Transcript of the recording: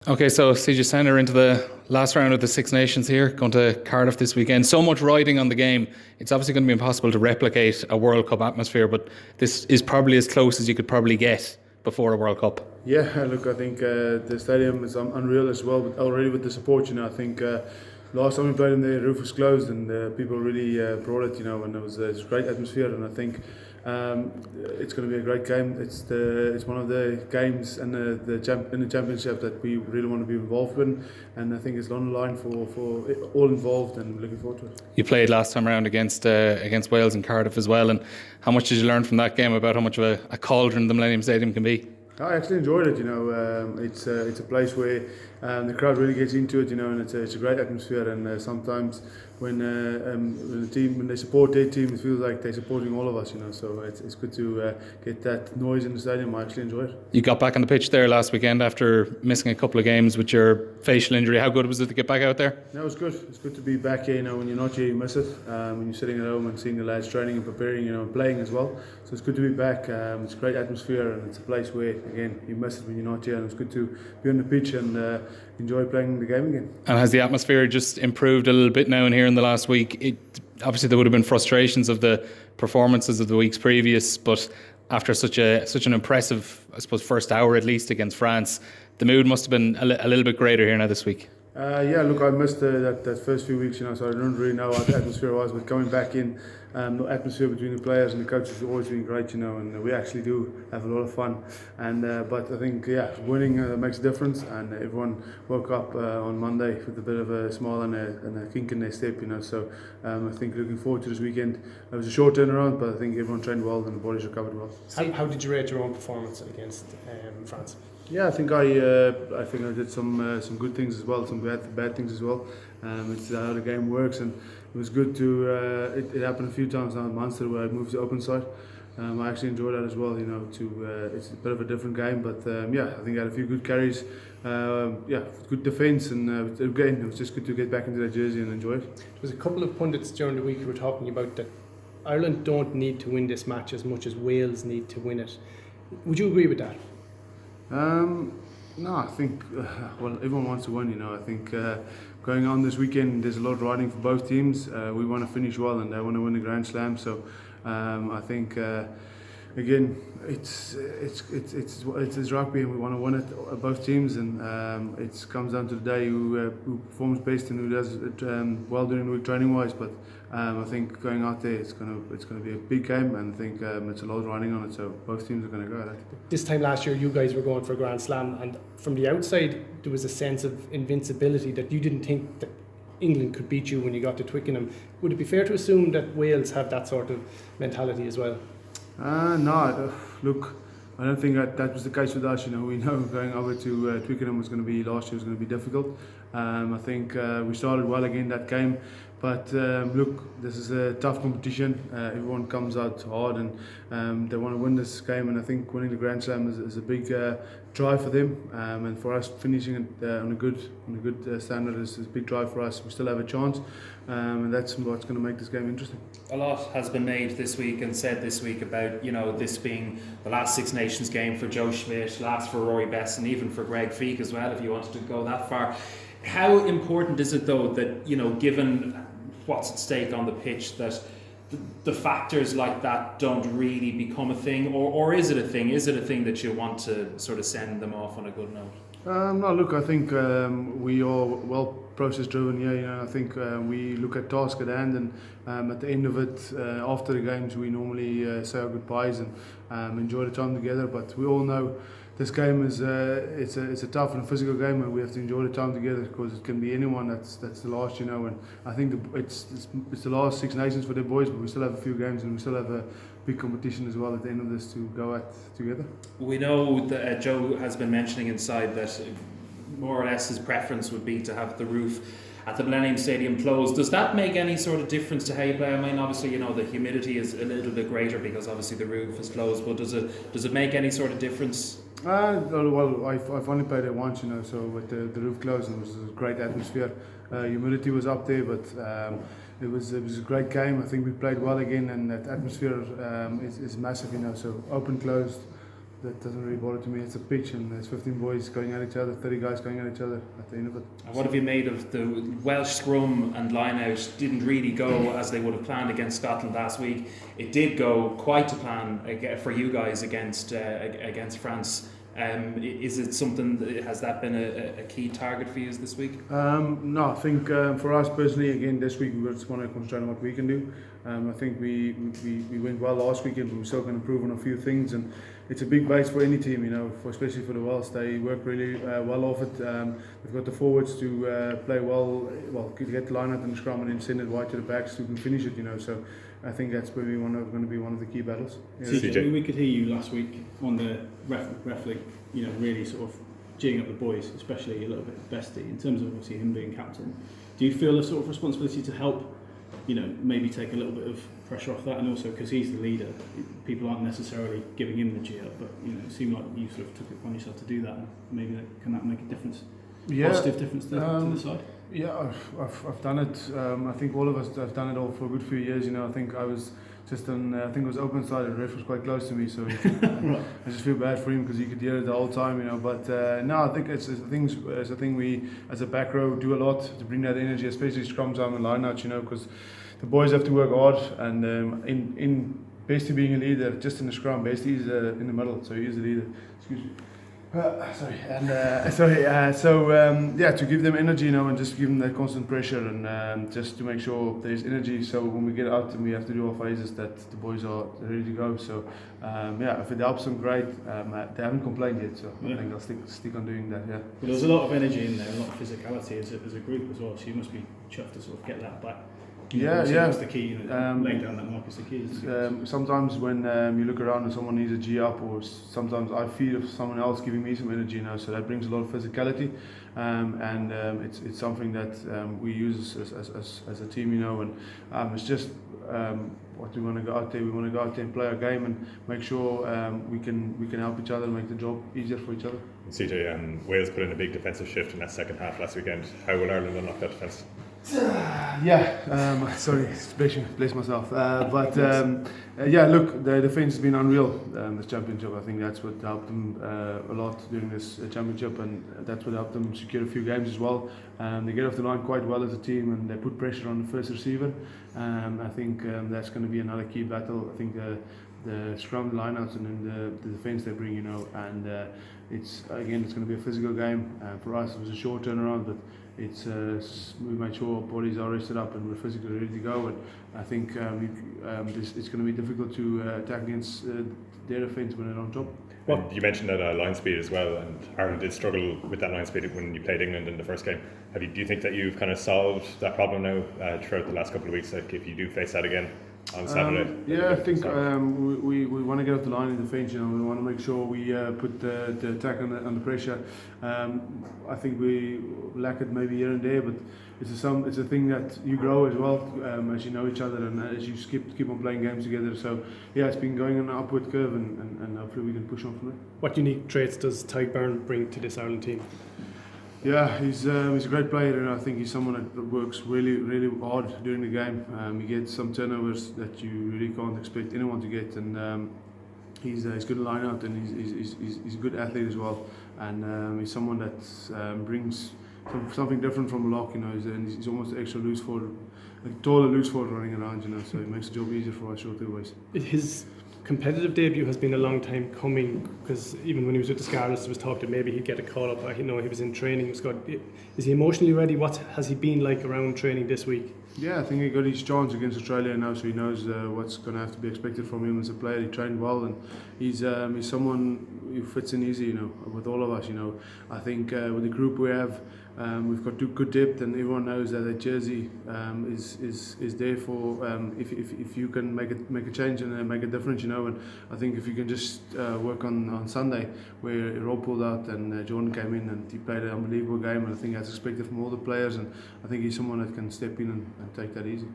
Okay, so CJ Centre into the last round of the Six Nations here, going to Cardiff this weekend. So much riding on the game. It's obviously going to be impossible to replicate a World Cup atmosphere, but this is probably as close as you could probably get before a World Cup. Yeah, look, I think the stadium is unreal as well, but already with the support, I think last time we played in the roof was closed and people really brought it, and it's a great atmosphere, and I think it's going to be a great game. It's one of the games in the championship that we really want to be involved in, and I think it's on the line for all involved, and looking forward to it. You played last time around against Wales in Cardiff as well, and how much did you learn from that game about how much of a cauldron the Millennium Stadium can be? I actually enjoyed it. It's a place where the crowd really gets into it. And it's a great atmosphere. And sometimes when they support their team, it feels like they're supporting all of us. So it's good to get that noise in the stadium. I actually enjoy it. You got back on the pitch there last weekend after missing a couple of games with your facial injury. How good was it to get back out there? No, it was good. It's good to be back here. When you're not here, you miss it. When you're sitting at home and seeing the lads training and preparing, and playing as well. So it's good to be back. It's a great atmosphere, and it's a place where, again, you miss it when you're not here. And it's good to be on the pitch and enjoy playing the game again. And has the atmosphere just improved a little bit now and here in the last week? Obviously, there would have been frustrations of the performances of the weeks previous, but after such an impressive, I suppose, first hour at least against France, the mood must have been a little bit greater here now this week. Yeah, look, I missed that first few weeks, so I don't really know what the atmosphere was, but coming back in, the atmosphere between the players and the coaches has always been great, and we actually do have a lot of fun. And but I think, winning makes a difference, and everyone woke up on Monday with a bit of a smile and a kink in their step, So I think looking forward to this weekend. It was a short turnaround, but I think everyone trained well and the bodies recovered well. How did you rate your own performance against France? Yeah, I think I did some good things as well, some bad things as well. It's how the game works, and it was good to. It happened a few times now in Munster where I moved to open side. I actually enjoyed that as well. It's a bit of a different game, but I think I had a few good carries. Good defence, and again, it was just good to get back into that jersey and enjoy it. There was a couple of pundits during the week who were talking about that Ireland don't need to win this match as much as Wales need to win it. Would you agree with that? No, I think everyone wants to win. I think going on this weekend, there's a lot of riding for both teams. We want to finish well, and they want to win the Grand Slam. So I think again, it's rugby, and we want to win it, both teams, and it comes down to the day who performs best and who does it well during the week training wise. But I think going out there, it's gonna be a big game, and I think it's a lot of riding on it. So both teams are going to go at it. This time last year, you guys were going for a Grand Slam, and from the outside, there was a sense of invincibility that you didn't think that England could beat you when you got to Twickenham. Would it be fair to assume that Wales have that sort of mentality as well? No, look, I don't think that was the case with us. We know going over to Twickenham was going to be last year was going to be difficult. I think we started well again that game, but look, this is a tough competition. Everyone comes out hard, and they want to win this game. And I think winning the Grand Slam is a big drive for them, and for us finishing it on a good standard is a big drive for us. We still have a chance, and that's what's going to make this game interesting. A lot has been made this week and said this week about this being the last Six Nations game for Joe Schmidt, last for Rory Best, and even for Greg Feek as well, if you wanted to go that far. How important is it though that given what's at stake on the pitch, that the factors like that don't really become a thing, or is it a thing? Is it a thing that you want to sort of send them off on a good note? No, look, I think we are well process driven. I think we look at task at hand, and at the end of it, after the games, we normally say our goodbyes and enjoy the time together. But we all know this game is it's a tough and physical game, and we have to enjoy the time together because it can be anyone that's the last, and I think it's the last Six Nations for the boys, but we still have a few games and we still have a big competition as well at the end of this to go at together. We know that Joe has been mentioning inside that more or less his preference would be to have the roof at the Millennium Stadium closed. Does that make any sort of difference to how you play? I mean, obviously, the humidity is a little bit greater because obviously the roof is closed, but does it make any sort of difference? Well, I've only played it once, so with the roof closed, and it was a great atmosphere. Humidity was up there, but it was a great game. I think we played well again, and that atmosphere is massive, so open, closed, that doesn't really bother to me. It's a pitch and there's 15 boys going at each other, 30 guys going at each other at the end of it. And what have you made of the Welsh scrum and line-out? Didn't really go as they would have planned against Scotland last week. It did go quite to plan for you guys against France. Is it something, has that been a key target for you this week? No, I think for us personally, again, this week we just want to concentrate on what we can do. I think we went well last weekend, but we're still going to improve on a few things, and it's a big base for any team, you know, especially for the Welsh. They work really well off it. We've got the forwards to play well, get the line out in the scrum and then send it wide to the backs who can finish it, you know. So I think that's probably going to be one of the key battles. Yeah. CJ, we could hear you last week on the ref league, you know, really sort of geeing up the boys, especially a little bit Bestie, in terms of obviously him being captain. Do you feel a sort of responsibility to help, you know, maybe take a little bit of pressure off that, and also because he's the leader, people aren't necessarily giving him the G up, but you know, it seemed like you sort of took it upon yourself to do that, and maybe can that make a difference? Positive difference to the side? Yeah, I've done it. I think all of us have done it all for a good few years. You know, I think I was just on. I think it was open side. The ref was quite close to me, so Right. I just feel bad for him because you could hear it the whole time. You know, but no, I think it's a thing we as a back row do a lot to bring that energy, especially scrum time and line out. You know, because the boys have to work hard, and in Bestie being a leader, just in the scrum, Bestie is in the middle, so he is the leader. Excuse me. To give them energy, you know, and just give them that constant pressure, and just to make sure there's energy. So when we get out and we have to do our phases, that the boys are ready to go. So if it helps them, great. They haven't complained yet, so I think I'll stick on doing that. Yeah. But there's a lot of energy in there, a lot of physicality as a group as well. So you must be chuffed to sort of get that back. That's the key. You know, laying down that mark is the key. Sometimes when you look around and someone needs a G up, or sometimes I feed off someone else giving me some energy, you know, so that brings a lot of physicality, and it's something that we use as a team, you know, and it's just what we want to go out there. We want to go out there and play our game and make sure we can help each other and make the job easier for each other. CJ, Wales put in a big defensive shift in that second half last weekend. How will Ireland unlock that defence? Sorry, bless myself. Look, the defence has been unreal this championship. I think that's what helped them a lot during this championship, and that's what helped them secure a few games as well. They get off the line quite well as a team, and they put pressure on the first receiver. I think that's going to be another key battle. I think the scrum lineouts and then the defence they bring, you know, and it's going to be a physical game. For us, it was a short turnaround, but we made sure our bodies are rested up and we're physically ready to go. And I think it's going to be difficult to attack against their defence when they're on top. And you mentioned that line speed as well, and Ireland did struggle with that line speed when you played England in the first game. Do you think that you've kind of solved that problem now throughout the last couple of weeks? Like if you do face that again on Saturday? I think we want to get off the line in defence. You know, we want to make sure we put the attack under pressure. I think we lack it maybe here and there, but it's a thing that you grow as well as you know each other and as you keep on playing games together. So it's been going on an upward curve, and hopefully we can push on from there. What unique traits does Tadhg Beirne bring to this Ireland team? Yeah, he's a great player, and I think he's someone that works really, really hard during the game. He gets some turnovers that you really can't expect anyone to get, and he's good at line out, and he's a good athlete as well. And he's someone that brings something different from a lock, you know. He's almost an extra loose forward, a taller loose forward running around, you know. So it makes the job easier for us short boys. His competitive debut has been a long time coming, because even when he was with the Scarlets there was talk that maybe he'd get a call up. I know he was in training. Is he emotionally ready? What has he been like around training this week? Yeah, I think he got his chance against Australia now, so he knows what's going to have to be expected from him as a player. He trained well, and he's someone who fits in easy, you know, with all of us. You know, I think with the group we have, we've got good depth, and everyone knows that jersey is there for if you can make a change and make a difference, you know. And I think if you can just work on Sunday, where Rob pulled out and Jordan came in and he played an unbelievable game, and I think that's expected from all the players, and I think he's someone that can step in and take that easy.